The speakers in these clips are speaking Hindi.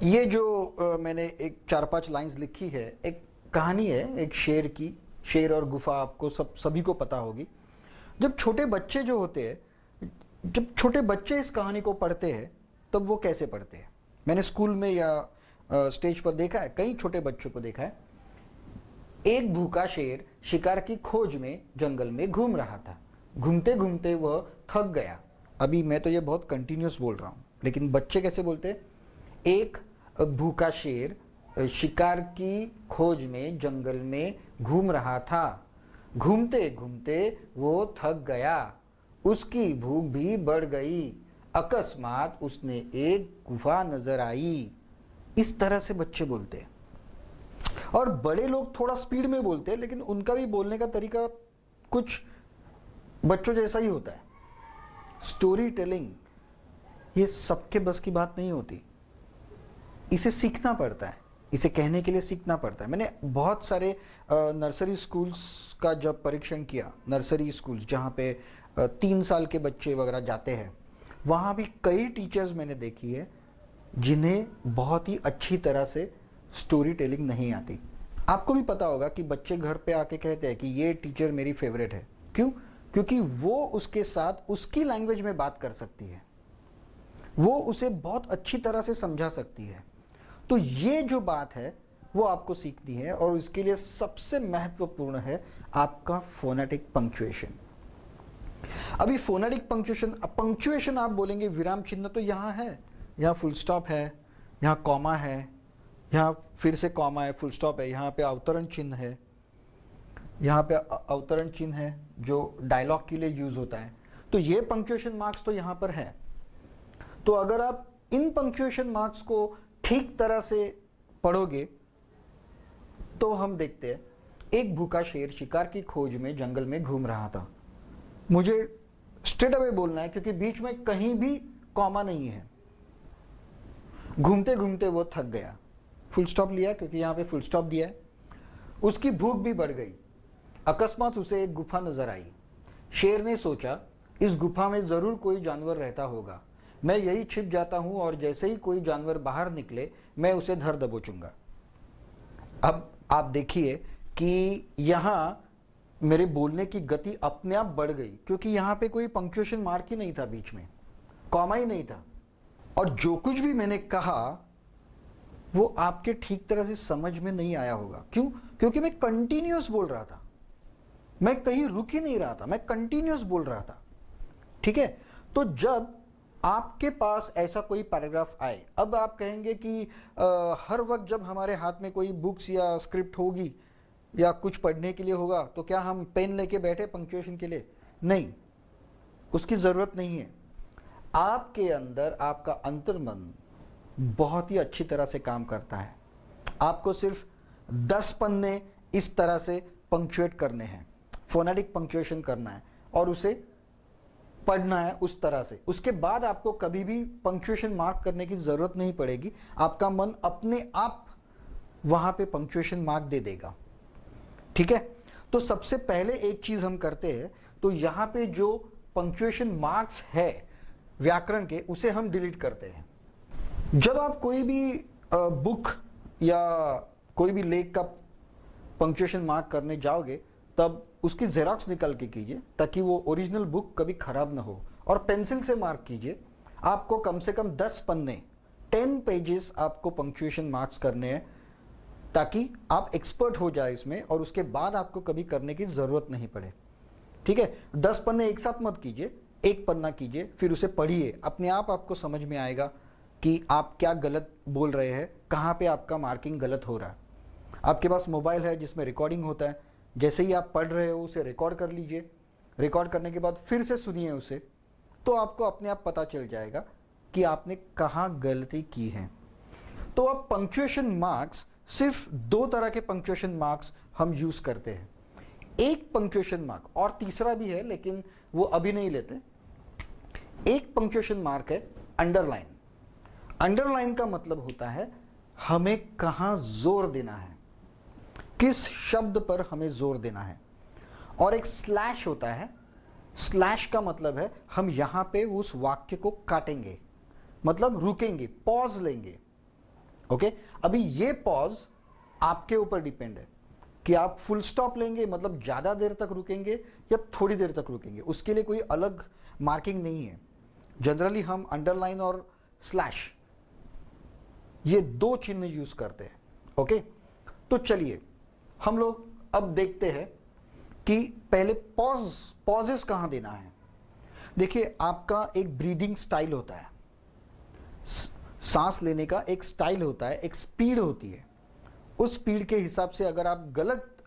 ये जो मैंने एक 4-5 लाइंस लिखी है, एक कहानी है एक शेर की। शेर और गुफा आपको सभी को पता होगी। जब छोटे बच्चे जो होते हैं, जब छोटे बच्चे इस कहानी को पढ़ते हैं तब वो कैसे पढ़ते हैं। मैंने स्कूल में या स्टेज पर देखा है, कई छोटे बच्चों को देखा है। एक भूखा शेर शिकार की खोज में जंगल में घूम रहा था। घूमते घूमते वह थक गया। अभी मैं तो ये बहुत कंटिन्यूस बोल रहा हूँ, लेकिन बच्चे कैसे बोलते हैं। एक भूखा शेर शिकार की खोज में जंगल में घूम रहा था। घूमते घूमते वो थक गया, उसकी भूख भी बढ़ गई। अकस्मात उसने एक गुफा नजर आई। इस तरह से बच्चे बोलते हैं। और बड़े लोग थोड़ा स्पीड में बोलते हैं, लेकिन उनका भी बोलने का तरीका कुछ बच्चों जैसा ही होता है। स्टोरी टेलिंग ये सबके बस की बात नहीं होती। इसे सीखना पड़ता है, इसे कहने के लिए सीखना पड़ता है। मैंने बहुत सारे नर्सरी स्कूल्स का जब परीक्षण किया, नर्सरी स्कूल्स जहाँ पे 3 साल के बच्चे वगैरह जाते हैं, वहाँ भी कई टीचर्स मैंने देखी है जिन्हें बहुत ही अच्छी तरह से स्टोरी टेलिंग नहीं आती। आपको भी पता होगा कि बच्चे घर पे आके कहते हैं कि ये टीचर मेरी फेवरेट है। क्यों? क्योंकि वो उसके साथ उसकी लैंग्वेज में बात कर सकती है, वो उसे बहुत अच्छी तरह से समझा सकती है। तो ये जो बात है वो आपको सीखनी है, और इसके लिए सबसे महत्वपूर्ण है आपका फोनेटिक पंक्चुएशन। अभी फोनेटिक पंक्चुएशन, पंक्चुएशन आप बोलेंगे विराम चिन्ह तो यहाँ है, यहाँ फुल स्टॉप है, यहाँ कॉमा है, यहाँ फिर से कॉमा है, फुल स्टॉप है, यहाँ पे अवतरण चिन्ह है, यहाँ पे अवतरण चिन्ह है जो डायलॉग के लिए यूज होता है। तो ये पंक्चुएशन मार्क्स तो यहाँ पर है। तो अगर आप इन पंक्चुएशन मार्क्स को ठीक तरह से पढ़ोगे तो हम देखते हैं, एक भूखा शेर शिकार की खोज में जंगल में घूम रहा था। मुझे स्ट्रेट अवे बोलना है क्योंकि बीच में कहीं भी कॉमा नहीं है। घूमते घूमते वो थक गया, फुल स्टॉप लिया क्योंकि यहाँ पे फुल स्टॉप दिया है। उसकी भूख भी बढ़ गई। अकस्मात उसे एक गुफा नजर आई। शेर ने सोचा, इस गुफा में जरूर कोई जानवर रहता होगा। मैं यही छिप जाता हूं और जैसे ही कोई जानवर बाहर निकले मैं उसे धर दबोचूंगा। अब आप देखिए कि यहां मेरे बोलने की गति अपने आप बढ़ गई, क्योंकि यहां पे कोई पंक्चुएशन मार्क ही नहीं था, बीच में कॉमा ही नहीं था। और जो कुछ भी मैंने कहा वो आपके ठीक तरह से समझ में नहीं आया होगा। क्यों? क्योंकि मैं कंटिन्यूअस बोल रहा था, मैं कहीं रुक ही नहीं रहा था, मैं कंटिन्यूअस बोल रहा था। ठीक है। तो जब आपके पास ऐसा कोई पैराग्राफ आए, अब आप कहेंगे कि हर वक्त जब हमारे हाथ में कोई बुक्स या स्क्रिप्ट होगी या कुछ पढ़ने के लिए होगा तो क्या हम पेन लेके बैठे पंक्चुएशन के लिए? नहीं, उसकी ज़रूरत नहीं है। आपके अंदर आपका अंतर्मन बहुत ही अच्छी तरह से काम करता है। आपको सिर्फ 10 पन्ने इस तरह से पंक्चुएट करने हैं, फोनेटिक पंक्चुएशन करना है और उसे पढ़ना है उस तरह से। उसके बाद आपको कभी भी पंक्चुएशन मार्क करने की जरूरत नहीं पड़ेगी। आपका मन अपने आप वहां पे पंक्चुएशन मार्क दे देगा। ठीक है। तो सबसे पहले एक चीज हम करते हैं, तो यहां पे जो पंक्चुएशन मार्क्स है व्याकरण के, उसे हम डिलीट करते हैं। जब आप कोई भी बुक या कोई भी लेख का पंक्चुएशन मार्क करने जाओगे तब उसकी जेरॉक्स निकाल के कीजिए, ताकि वो ओरिजिनल बुक कभी खराब ना हो। और पेंसिल से मार्क कीजिए। आपको कम से कम 10 पन्ने, 10 पेजेस आपको पंक्चुएशन मार्क्स करने हैं, ताकि आप एक्सपर्ट हो जाए इसमें और उसके बाद आपको कभी करने की ज़रूरत नहीं पड़े। ठीक है। 10 पन्ने एक साथ मत कीजिए, एक पन्ना कीजिए, फिर उसे पढ़िए। अपने आप आपको समझ में आएगा कि आप क्या गलत बोल रहे हैं, कहाँ पे आपका मार्किंग गलत हो रहा है। आपके पास मोबाइल है जिसमें रिकॉर्डिंग होता है, जैसे ही आप पढ़ रहे हो उसे रिकॉर्ड कर लीजिए। रिकॉर्ड करने के बाद फिर से सुनिए उसे, तो आपको अपने आप पता चल जाएगा कि आपने कहाँ गलती की है। तो अब पंक्चुएशन मार्क्स, सिर्फ 2 तरह के पंक्चुएशन मार्क्स हम यूज करते हैं। एक पंक्चुएशन मार्क, और तीसरा भी है लेकिन वो अभी नहीं लेते। एक पंक्चुएशन मार्क है अंडरलाइन। अंडरलाइन का मतलब होता है हमें कहाँ जोर देना है, किस शब्द पर हमें जोर देना है। और एक स्लैश होता है। स्लैश का मतलब है हम यहां पे उस वाक्य को काटेंगे, मतलब रुकेंगे, पॉज लेंगे। ओके, अभी ये पॉज आपके ऊपर डिपेंड है कि आप फुल स्टॉप लेंगे, मतलब ज्यादा देर तक रुकेंगे या थोड़ी देर तक रुकेंगे। उसके लिए कोई अलग मार्किंग नहीं है। जनरली हम अंडरलाइन और स्लैश ये दो चिन्ह यूज करते हैं। ओके, तो चलिए हम लोग अब देखते हैं कि पहले पॉजेस कहां देना है। देखिए, आपका एक ब्रीदिंग स्टाइल होता है, सांस लेने का एक स्टाइल होता है, एक स्पीड होती है। उस स्पीड के हिसाब से अगर आप गलत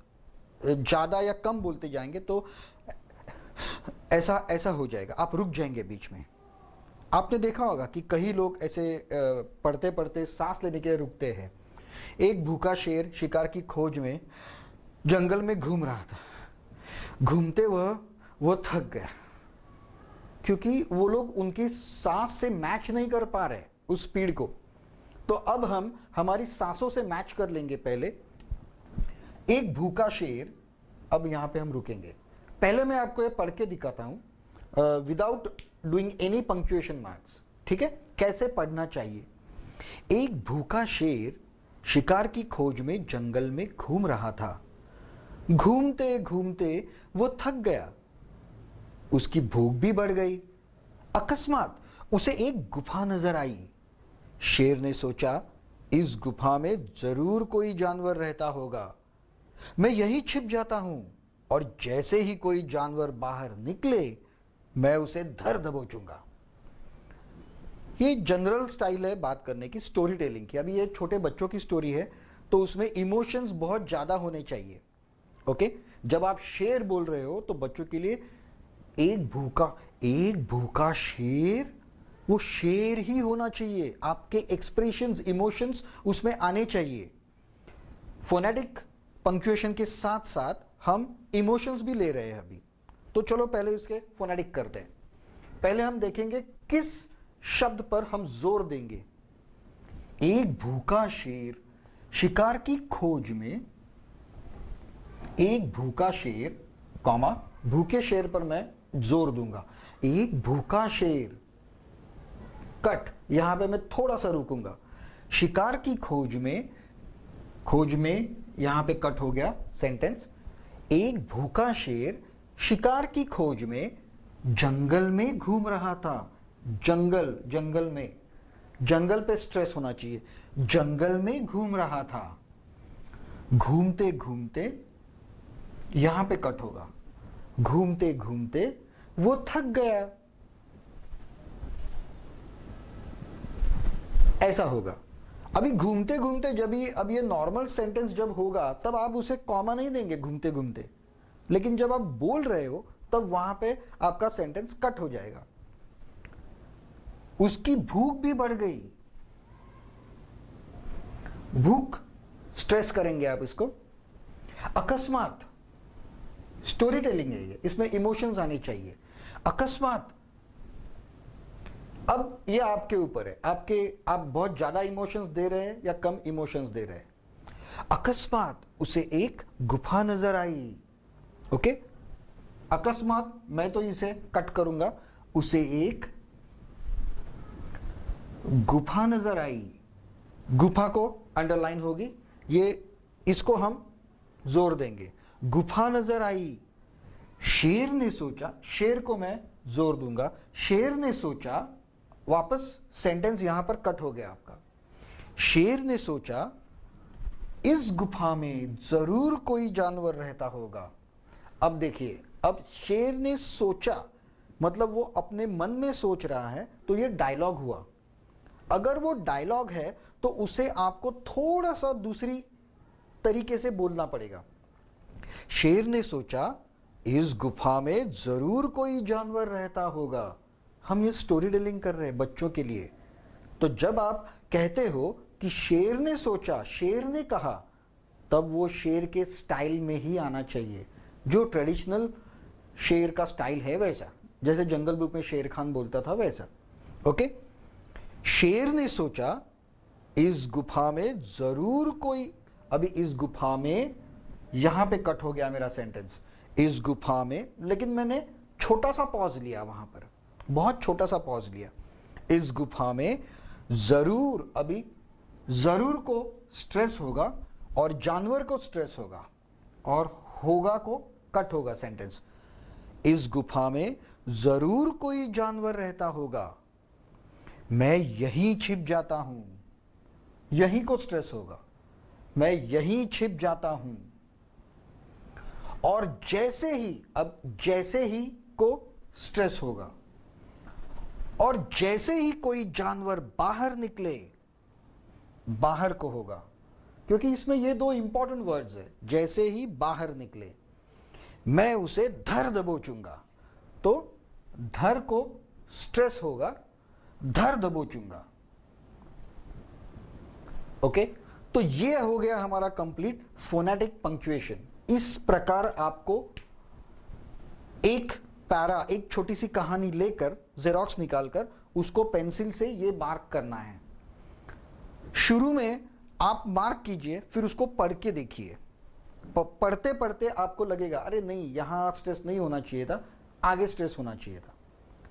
ज्यादा या कम बोलते जाएंगे तो ऐसा हो जाएगा, आप रुक जाएंगे बीच में। आपने देखा होगा कि कई लोग ऐसे पढ़ते पढ़ते सांस लेने के लिए रुकते हैं। एक भूखा शेर शिकार की खोज में जंगल में घूम रहा था। घूमते वो थक गया, क्योंकि वो लोग उनकी सांस से मैच नहीं कर पा रहे उस स्पीड को। तो अब हम हमारी सांसों से मैच कर लेंगे। पहले एक भूखा शेर, अब यहां पे हम रुकेंगे। पहले मैं आपको ये पढ़ के दिखाता हूं without doing any punctuation marks, ठीक है, कैसे पढ़ना चाहिए। एक भूखा शेर शिकार की खोज में जंगल में घूम रहा था। घूमते घूमते वो थक गया, उसकी भूख भी बढ़ गई। अकस्मात उसे एक गुफा नजर आई। शेर ने सोचा, इस गुफा में जरूर कोई जानवर रहता होगा, मैं यही छिप जाता हूं और जैसे ही कोई जानवर बाहर निकले मैं उसे धर दबोचूंगा। ये जनरल स्टाइल है बात करने की, स्टोरी टेलिंग की। अभी ये छोटे बच्चों की स्टोरी है तो उसमें इमोशंस बहुत ज्यादा होने चाहिए। ओके, जब आप शेर बोल रहे हो तो बच्चों के लिए एक भूखा शेर, वो शेर ही होना चाहिए। आपके एक्सप्रेशंस, इमोशंस उसमें आने चाहिए। फोनेटिक पंक्चुएशन के साथ साथ हम इमोशंस भी ले रहे हैं अभी। तो चलो पहले इसके फोनेटिक करते हैं। पहले हम देखेंगे किस शब्द पर हम जोर देंगे। एक भूखा शेर शिकार की खोज में, एक भूखा शेर कॉमा भूखे शेर पर मैं जोर दूंगा। एक भूखा शेर, कट, यहां पे मैं थोड़ा सा रुकूंगा। शिकार की खोज में यहां पे कट हो गया सेंटेंस। एक भूखा शेर शिकार की खोज में जंगल में घूम रहा था। जंगल में, जंगल पे स्ट्रेस होना चाहिए। जंगल में घूम रहा था। घूमते घूमते, यहां पे कट होगा। घूमते घूमते वो थक गया, ऐसा होगा। अभी घूमते घूमते अब ये नॉर्मल सेंटेंस जब होगा तब आप उसे कॉमा नहीं देंगे घूमते घूमते, लेकिन जब आप बोल रहे हो तब वहां पे आपका सेंटेंस कट हो जाएगा। उसकी भूख भी बढ़ गई। भूख, स्ट्रेस करेंगे आप इसको। अकस्मात, स्टोरी टेलिंग है ये, इसमें इमोशंस आने चाहिए। अकस्मात, अब ये आपके ऊपर है, आप बहुत ज्यादा इमोशंस दे रहे हैं या कम इमोशंस दे रहे हैं। अकस्मात उसे एक गुफा नजर आई। ओके, अकस्मात मैं तो इसे कट करूंगा, उसे एक गुफा नजर आई। गुफा को अंडरलाइन होगी, ये इसको हम जोर देंगे। गुफा नजर आई। शेर ने सोचा, शेर को मैं जोर दूंगा। शेर ने सोचा, वापस सेंटेंस यहां पर कट हो गया आपका। शेर ने सोचा, इस गुफा में जरूर कोई जानवर रहता होगा। अब देखिए, अब शेर ने सोचा मतलब वो अपने मन में सोच रहा है, तो ये डायलॉग हुआ। अगर वो डायलॉग है तो उसे आपको थोड़ा सा दूसरी तरीके से बोलना पड़ेगा। शेर ने सोचा, इस गुफा में जरूर कोई जानवर रहता होगा। हम ये स्टोरी टेलिंग कर रहे हैं बच्चों के लिए। तो जब आप कहते हो कि शेर ने सोचा, शेर ने कहा, तब वो शेर के स्टाइल में ही आना चाहिए, जो ट्रेडिशनल शेर का स्टाइल है वैसा, जैसे जंगल बुक में शेर खान बोलता था वैसा। ओके, शेर ने सोचा, इस गुफा में जरूर कोई, अभी इस गुफा में, यहां पे कट हो गया मेरा सेंटेंस, इस गुफा में, लेकिन मैंने छोटा सा पॉज लिया वहां पर, बहुत छोटा सा पॉज लिया। इस गुफा में जरूर, अभी जरूर को स्ट्रेस होगा और जानवर को स्ट्रेस होगा और होगा को कट होगा सेंटेंस। इस गुफा में जरूर कोई जानवर रहता होगा, मैं यहीं छिप जाता हूं। यहीं को स्ट्रेस होगा, मैं यहीं छिप जाता हूं। और जैसे ही, अब जैसे ही को स्ट्रेस होगा और जैसे ही कोई जानवर बाहर निकले, बाहर को होगा, क्योंकि इसमें ये दो इंपॉर्टेंट वर्ड्स है, जैसे ही बाहर निकले मैं उसे धर दबोचूंगा। तो धर को स्ट्रेस होगा, धर दबोचूंगा। ओके, तो ये हो गया हमारा कंप्लीट फोनेटिक पंक्चुएशन। इस प्रकार आपको एक पैरा, एक छोटी सी कहानी लेकर जेरोक्स निकालकर उसको पेंसिल से ये मार्क करना है। शुरू में आप मार्क कीजिए, फिर उसको पढ़ के देखिए। पढ़ते पढ़ते आपको लगेगा अरे नहीं, यहां स्ट्रेस नहीं होना चाहिए था, आगे स्ट्रेस होना चाहिए था।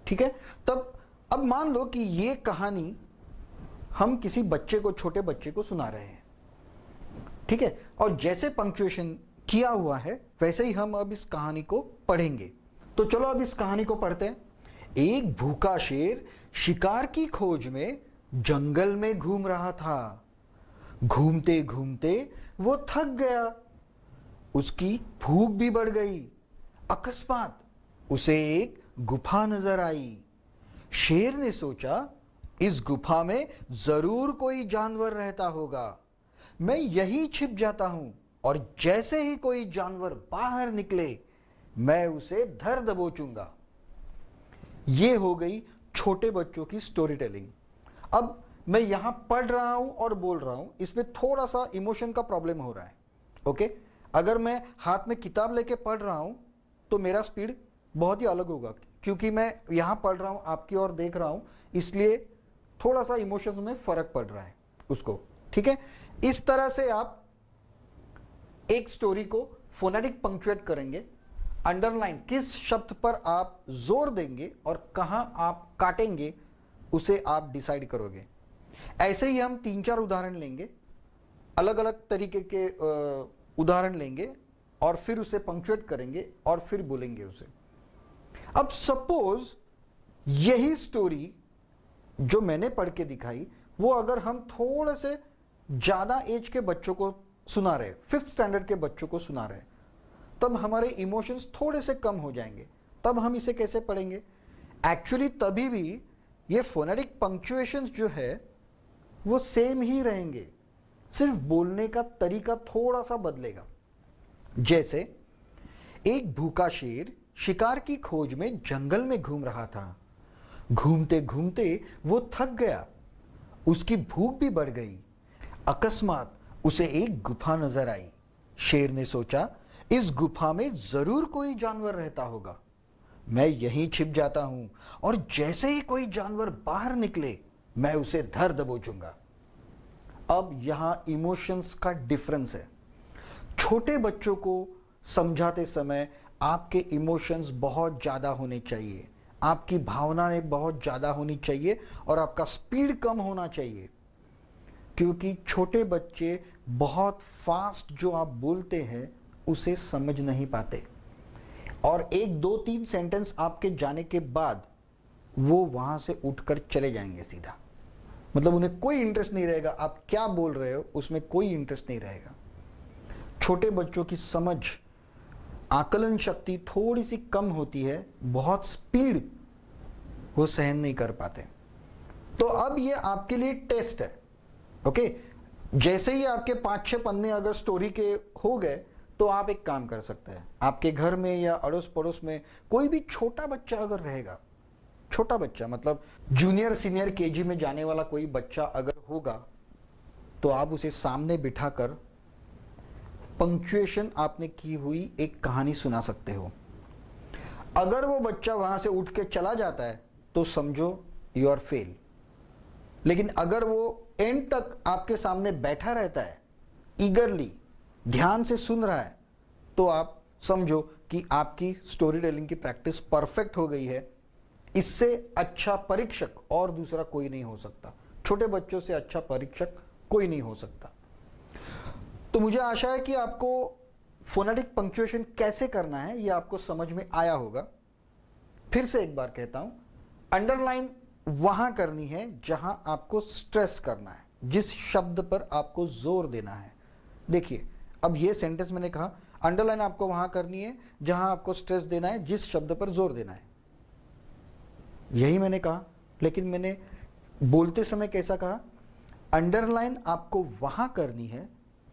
ठीक है, तब अब मान लो कि ये कहानी हम किसी बच्चे को, छोटे बच्चे को सुना रहे हैं। ठीक है, और जैसे पंक्चुएशन किया हुआ है वैसे ही हम अब इस कहानी को पढ़ेंगे। तो चलो अब इस कहानी को पढ़ते हैं। एक भूखा शेर शिकार की खोज में जंगल में घूम रहा था। घूमते घूमते वो थक गया, उसकी भूख भी बढ़ गई। अकस्मात उसे एक गुफा नजर आई। शेर ने सोचा, इस गुफा में जरूर कोई जानवर रहता होगा, मैं यहीं छिप जाता हूं और जैसे ही कोई जानवर बाहर निकले मैं उसे धर दबोचूंगा। ये हो गई छोटे बच्चों की स्टोरी टेलिंग। अब मैं यहां पढ़ रहा हूं और बोल रहा हूं, इसमें थोड़ा सा इमोशन का प्रॉब्लम हो रहा है। ओके, अगर मैं हाथ में किताब लेके पढ़ रहा हूं तो मेरा स्पीड बहुत ही अलग होगा, क्योंकि मैं यहां पढ़ रहा हूं, आपकी ओर देख रहा हूं, इसलिए थोड़ा सा इमोशंस में फर्क पड़ रहा है उसको। ठीक है, इस तरह से आप एक स्टोरी को फोनेटिक पंक्चुएट करेंगे। अंडरलाइन किस शब्द पर आप जोर देंगे और कहां आप काटेंगे उसे आप डिसाइड करोगे। ऐसे ही हम 3-4 उदाहरण लेंगे, अलग अलग तरीके के उदाहरण लेंगे और फिर उसे पंक्चुएट करेंगे और फिर बोलेंगे उसे। अब सपोज यही स्टोरी जो मैंने पढ़ के दिखाई वो अगर हम थोड़े से ज्यादा एज के बच्चों को सुना रहे, 5th स्टैंडर्ड के बच्चों को सुना रहे, तब हमारे इमोशंस थोड़े से कम हो जाएंगे। तब हम इसे कैसे पढ़ेंगे? एक्चुअली तभी भी ये फोनेटिक पंक्चुएशंस जो है वो सेम ही रहेंगे, सिर्फ बोलने का तरीका थोड़ा सा बदलेगा। जैसे एक भूखा शेर शिकार की खोज में जंगल में घूम रहा था। घूमते घूमते वो थक गया, उसकी भूख भी बढ़ गई। अकस्मात उसे एक गुफा नजर आई। शेर ने सोचा, इस गुफा में जरूर कोई जानवर रहता होगा, मैं यहीं छिप जाता हूं और जैसे ही कोई जानवर बाहर निकले मैं उसे धर दबोचूंगा। अब यहां इमोशंस का डिफरेंस है। छोटे बच्चों को समझाते समय आपके इमोशंस बहुत ज्यादा होने चाहिए, आपकी भावनाएं बहुत ज्यादा होनी चाहिए और आपका स्पीड कम होना चाहिए, क्योंकि छोटे बच्चे बहुत फास्ट जो आप बोलते हैं उसे समझ नहीं पाते और 1, 2, 3 सेंटेंस आपके जाने के बाद वो वहां से उठकर चले जाएंगे सीधा। मतलब उन्हें कोई इंटरेस्ट नहीं रहेगा, आप क्या बोल रहे हो उसमें कोई इंटरेस्ट नहीं रहेगा। छोटे बच्चों की समझ, आकलन शक्ति थोड़ी सी कम होती है, बहुत स्पीड वो सहन नहीं कर पाते। तो अब ये आपके लिए टेस्ट है। ओके, जैसे ही आपके 5-6 पन्ने अगर स्टोरी के हो गए तो आप एक काम कर सकते हैं, आपके घर में या अड़ोस पड़ोस में कोई भी छोटा बच्चा अगर रहेगा, छोटा बच्चा मतलब जूनियर सीनियर केजी में जाने वाला कोई बच्चा अगर होगा तो आप उसे सामने बिठाकर पंक्चुएशन आपने की हुई एक कहानी सुना सकते हो। अगर वो बच्चा वहां से उठ के चला जाता है तो समझो यू आर फेल, लेकिन अगर वो एंड तक आपके सामने बैठा रहता है, ईगरली ध्यान से सुन रहा है, तो आप समझो कि आपकी स्टोरी टेलिंग की प्रैक्टिस परफेक्ट हो गई है। इससे अच्छा परीक्षक और दूसरा कोई नहीं हो सकता, छोटे बच्चों से अच्छा परीक्षक कोई नहीं हो सकता। तो मुझे आशा है कि आपको फोनेटिक पंक्चुएशन कैसे करना है ये आपको समझ में आया होगा। फिर से एक बार कहता हूं, अंडरलाइन वहां करनी है जहां आपको स्ट्रेस करना है, जिस शब्द पर आपको जोर देना है। देखिए, अब ये सेंटेंस मैंने कहा अंडरलाइन आपको वहां करनी है जहां आपको स्ट्रेस देना है, जिस शब्द पर जोर देना है, यही मैंने कहा। लेकिन मैंने बोलते समय कैसा कहा? अंडरलाइन आपको वहां करनी है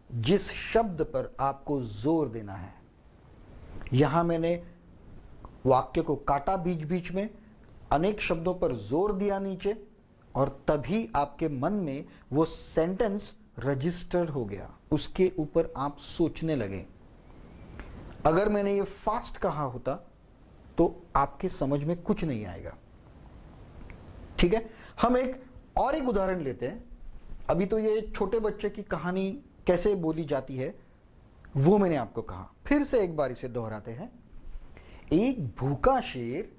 जिस शब्द पर आपको जोर देना है। यहां मैंने वाक्य को काटा बीच बीच में, अनेक शब्दों पर जोर दिया नीचे, और तभी आपके मन में वो सेंटेंस रजिस्टर हो गया, उसके ऊपर आप सोचने लगे। अगर मैंने ये फास्ट कहा होता तो आपके समझ में कुछ नहीं आएगा। ठीक है, हम एक उदाहरण लेते हैं। अभी तो ये छोटे बच्चे की कहानी कैसे बोली जाती है वो मैंने आपको कहा, फिर से एक बार इसे दोहराते हैं। एक भूखा शेर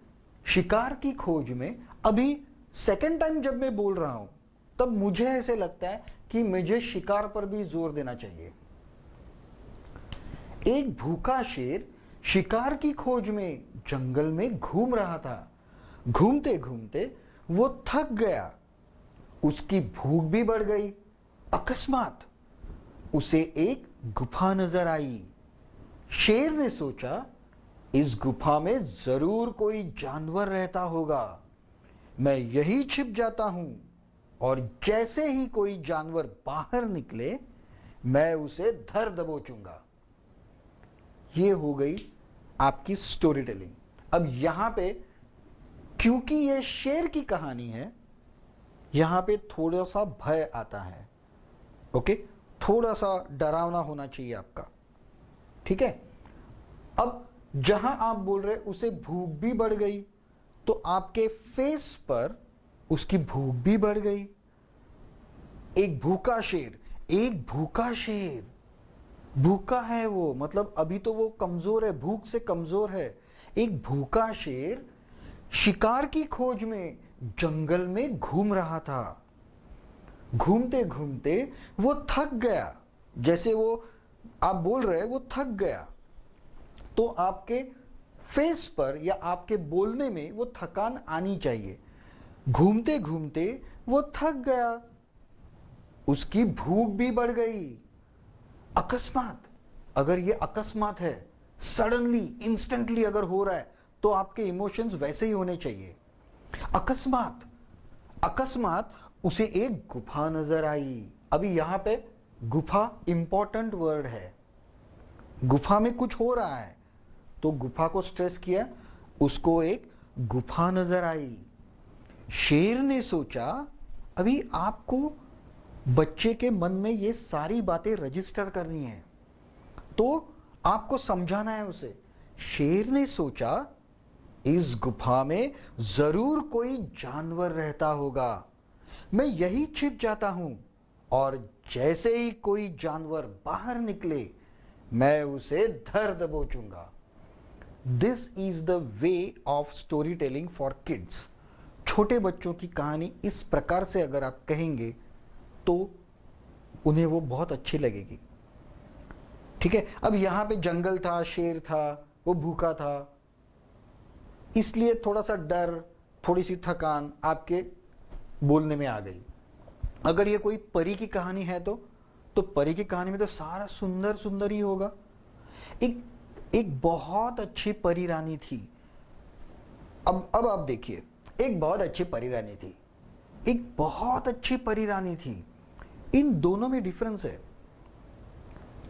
शिकार की खोज में, अभी सेकंड टाइम जब मैं बोल रहा हूं तब मुझे ऐसे लगता है कि मुझे शिकार पर भी जोर देना चाहिए। एक भूखा शेर शिकार की खोज में जंगल में घूम रहा था। घूमते घूमते वो थक गया, उसकी भूख भी बढ़ गई। अकस्मात उसे एक गुफा नजर आई। शेर ने सोचा, इस गुफा में जरूर कोई जानवर रहता होगा, मैं यही छिप जाता हूं, और जैसे ही कोई जानवर बाहर निकले मैं उसे धर दबोचूंगा। ये हो गई आपकी स्टोरी टेलिंग। अब यहां पे क्योंकि ये शेर की कहानी है, यहां पे थोड़ा सा भय आता है। ओके, थोड़ा सा डरावना होना चाहिए आपका। ठीक है, अब जहां आप बोल रहे उसे भूख भी बढ़ गई, तो आपके फेस पर उसकी भूख भी बढ़ गई। एक भूखा शेर भूखा है वो, मतलब अभी तो वो कमजोर है, भूख से कमजोर है। एक भूखा शेर शिकार की खोज में जंगल में घूम रहा था। घूमते घूमते वो थक गया, जैसे वो आप बोल रहे वो थक गया, तो आपके फेस पर या आपके बोलने में वो थकान आनी चाहिए। घूमते घूमते वो थक गया, उसकी भूख भी बढ़ गई। अकस्मात, अगर ये अकस्मात है, सडनली इंस्टेंटली अगर हो रहा है, तो आपके इमोशंस वैसे ही होने चाहिए। अकस्मात उसे एक गुफा नजर आई। अभी यहां पे गुफा इंपॉर्टेंट वर्ड है। गुफा में कुछ हो रहा है तो गुफा को स्ट्रेस किया, उसको एक गुफा नजर आई। शेर ने सोचा, अभी आपको बच्चे के मन में ये सारी बातें रजिस्टर करनी है, तो आपको समझाना है उसे। शेर ने सोचा, इस गुफा में जरूर कोई जानवर रहता होगा, मैं यही छिप जाता हूं, और जैसे ही कोई जानवर बाहर निकले मैं उसे धर दबोचूंगा। This is the way of story telling for kids. छोटे बच्चों की कहानी इस प्रकार से अगर आप कहेंगे तो उन्हें वो बहुत अच्छी लगेगी। ठीक है, अब यहां पे जंगल था, शेर था, वो भूखा था, इसलिए थोड़ा सा डर, थोड़ी सी थकान आपके बोलने में आ गई। अगर ये कोई परी की कहानी है तो परी की कहानी में तो सारा सुंदर सुंदर ही होगा। एक बहुत अच्छी परी रानी थी। अब आप देखिए, एक बहुत अच्छी परी रानी थी, एक बहुत अच्छी परी रानी थी। इन दोनों में डिफरेंस है।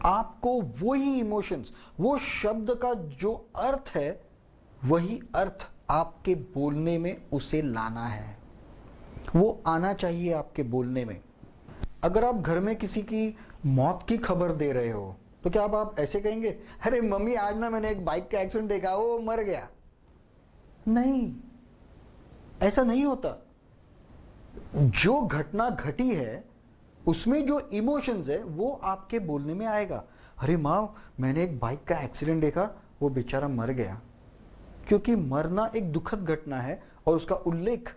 आपको वही इमोशंस, वो शब्द का जो अर्थ है, वही अर्थ आपके बोलने में उसे लाना है, वो आना चाहिए आपके बोलने में। अगर आप घर में किसी की मौत की खबर दे रहे हो तो क्या आप ऐसे कहेंगे, अरे मम्मी आज ना मैंने एक बाइक का एक्सीडेंट देखा, वो मर गया? नहीं, ऐसा नहीं होता। जो घटना घटी है उसमें जो इमोशंस है वो आपके बोलने में आएगा। अरे माँ, मैंने एक बाइक का एक्सीडेंट देखा, वो बेचारा मर गया। क्योंकि मरना एक दुखद घटना है और उसका उल्लेख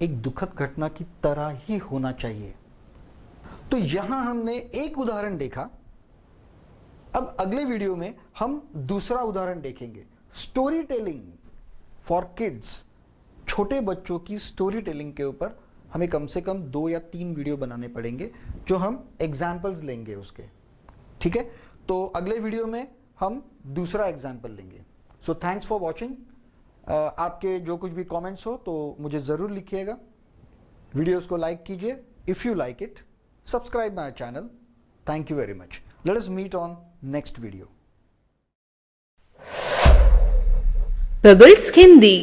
एक दुखद घटना की तरह ही होना चाहिए। तो यहां हमने एक उदाहरण देखा। अब अगले वीडियो में हम दूसरा उदाहरण देखेंगे, स्टोरी टेलिंग फॉर किड्स। छोटे बच्चों की स्टोरी टेलिंग के ऊपर हमें कम से कम 2 या 3 वीडियो बनाने पड़ेंगे, जो हम एग्जाम्पल्स लेंगे उसके। ठीक है, तो अगले वीडियो में हम दूसरा एग्जाम्पल लेंगे। So thanks for watching. आपके जो कुछ भी कमेंट्स हो तो मुझे ज़रूर लिखिएगा। वीडियोस को लाइक कीजिए। If you like it, subscribe my channel. Thank you very much. Let us meet on next video. Bubbles Hindi